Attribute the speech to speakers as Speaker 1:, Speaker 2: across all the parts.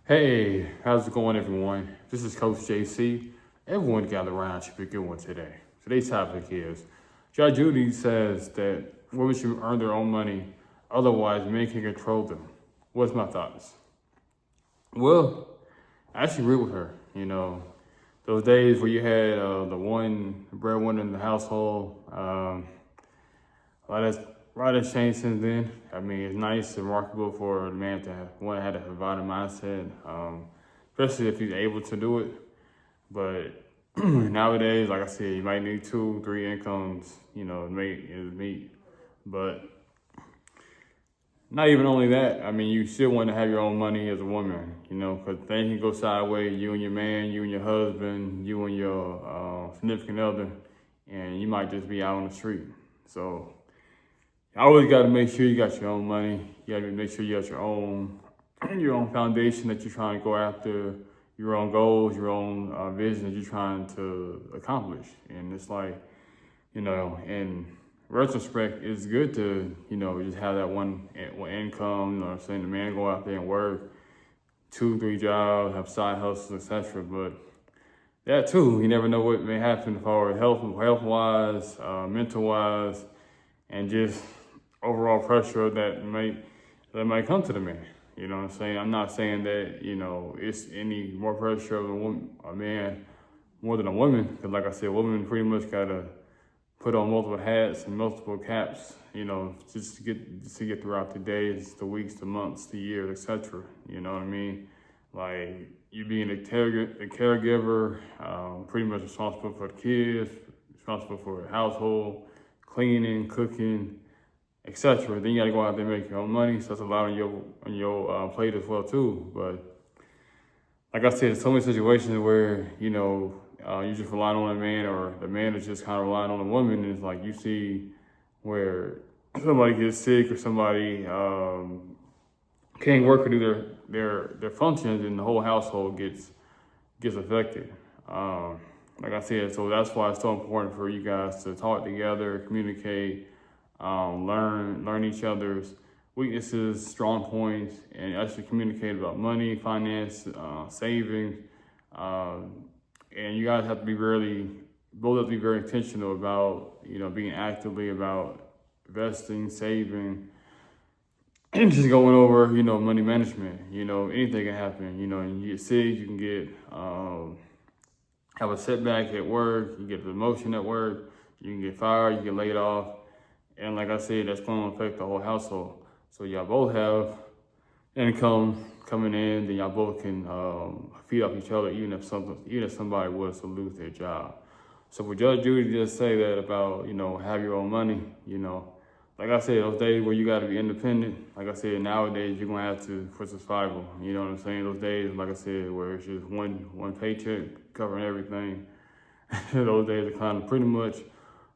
Speaker 1: Hey, how's it going, everyone? This is Coach JC. Everyone gather around should be a good one today. Today's topic is Judy says that women should earn their own money, otherwise men can control them. What's my thoughts? Well, I actually agree with her. Those days where you had the one breadwinner in the household, a lot has changed since then. I mean, it's nice and remarkable for a man to have one had a provider mindset, especially if he's able to do it. But nowadays, like I said, you might need two, three incomes, to make ends meet. But not even only that. I mean, you still want to have your own money as a woman, because things can go sideways. You and your man, you and your husband, you and your significant other, and you might just be out on the street. So you always got to make sure you got your own money. You got to make sure you got your own foundation that you're trying to go after, your own goals, your own vision that you're trying to accomplish. And it's like, in retrospect, it's good to, just have that one income. You know what I'm saying? The man go out there and work 2, 3 jobs, have side hustles, etc. But that too, you never know what may happen as far as health wise, mental wise, and just overall pressure that might come to the man. You know what I'm saying? I'm not saying that, it's any more pressure of a man more than a woman. Because like I said, women pretty much got to put on multiple hats and multiple caps, just to get throughout the days, the weeks, the months, the years, etc. You know what I mean? Like you being a caregiver, pretty much responsible for the kids, responsible for the household, cleaning, cooking, etc. Then you got to go out there and make your own money. So that's a lot on your plate as well too. But like I said, there's so many situations where you just relying on a man, or the man is just kind of relying on a woman. And it's like you see where somebody gets sick or somebody can't work or do their functions, and the whole household gets affected. Like I said, so that's why it's so important for you guys to talk together, communicate, learn each other's weaknesses, strong points, and actually communicate about money, finance, savings. And you guys have to be both have to be very intentional about, being actively about investing, saving, and just going over, money management. Anything can happen. You get sick, you can get have a setback at work, you get a demotion at work, you can get fired, you get laid off. And like I said, that's going to affect the whole household. So y'all both have income coming in, then y'all both can feed off each other, even if somebody was to lose their job. So for Judge Judy to just say that about, have your own money, like I said, those days where you got to be independent, like I said, nowadays you're going to have to, for survival, you know what I'm saying? Those days, like I said, where it's just one paycheck covering everything, those days are kind of pretty much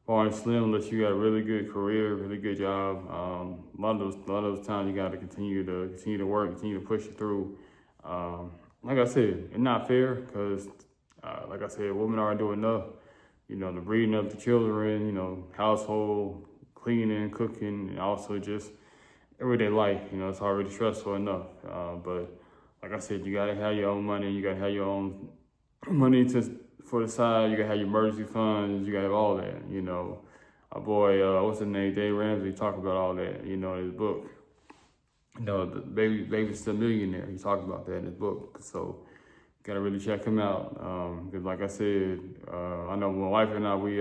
Speaker 1: far and slim unless you got a really good career, really good job. A lot of those times you got to continue to work, continue to push it through. Like I said, it's not fair because, like I said, women aren't doing enough. The breeding of the children, household, cleaning, cooking, and also just everyday life. It's already stressful enough. But like I said, you gotta have your own money. You gotta have your own money for the side. You gotta have your emergency funds. You gotta have all that. Our boy, what's his name, Dave Ramsey, talked about all that. In his book. The baby's still millionaire. He talked about that in his book. So gotta really check him out. Because like I said, I know my wife and I we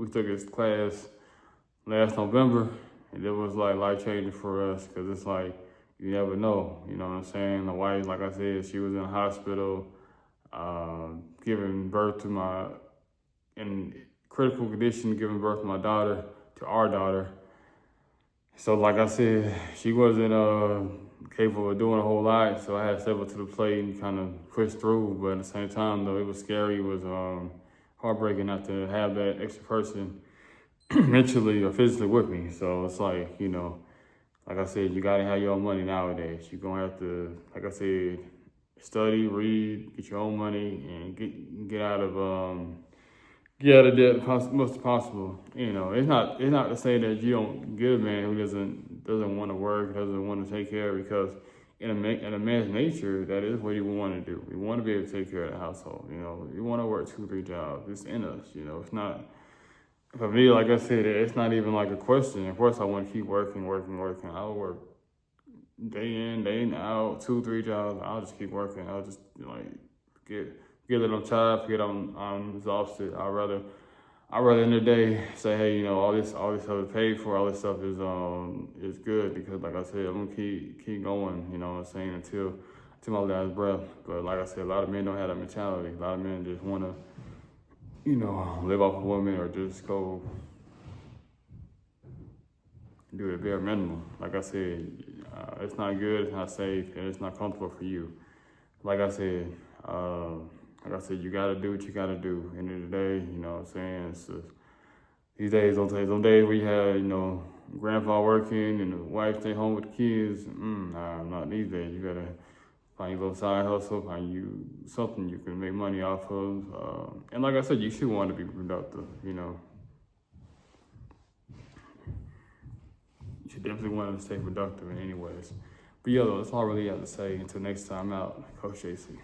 Speaker 1: took his class last November, and it was like life changing for us because it's like you never know. You know what I'm saying? The wife, like I said, she was in the hospital, giving birth in critical condition, giving birth to our daughter. So like I said, she wasn't capable of doing a whole lot, so I had to step up to the plate and kind of push through. But at the same time, though, it was scary. It was heartbreaking not to have that extra person mentally or physically with me. So it's like, like I said, you gotta have your own money nowadays. You're gonna have to, like I said, study, read, get your own money, and get out of debt as much as possible. It's not to say that you don't get a man who doesn't want to work, doesn't want to take care of, because in a man's nature, that is what he want to do. We want to be able to take care of the household. You know, we want to work 2, 3 jobs. It's in us. You know, it's not. For me, like I said, it's not even like a question. Of course, I want to keep working. I'll work day in, day out, 2, 3 jobs. I'll just keep working. I'll just like get a little tired, forget I'm exhausted. I'd rather in the day say, hey, you know, all this stuff is paid for, all this stuff is good, because like I said, I'm gonna keep going, you know what I'm saying, until my last breath. But like I said, a lot of men don't have that mentality. A lot of men just wanna, you know, live off a woman or just go do the bare minimum. Like I said, it's not good, it's not safe, and it's not comfortable for you. Like I said, you gotta do what you gotta do. End of the day, you know what I'm saying? It's just, these days, those days where you have, you know, grandpa working and the wife stay home with the kids, nah, not these days. You gotta find your little side hustle, find you something you can make money off of. And like I said, you should want to be productive, you know. You should definitely want to stay productive in any ways. But yeah, that's all I really have to say. Until next time out, Coach JC.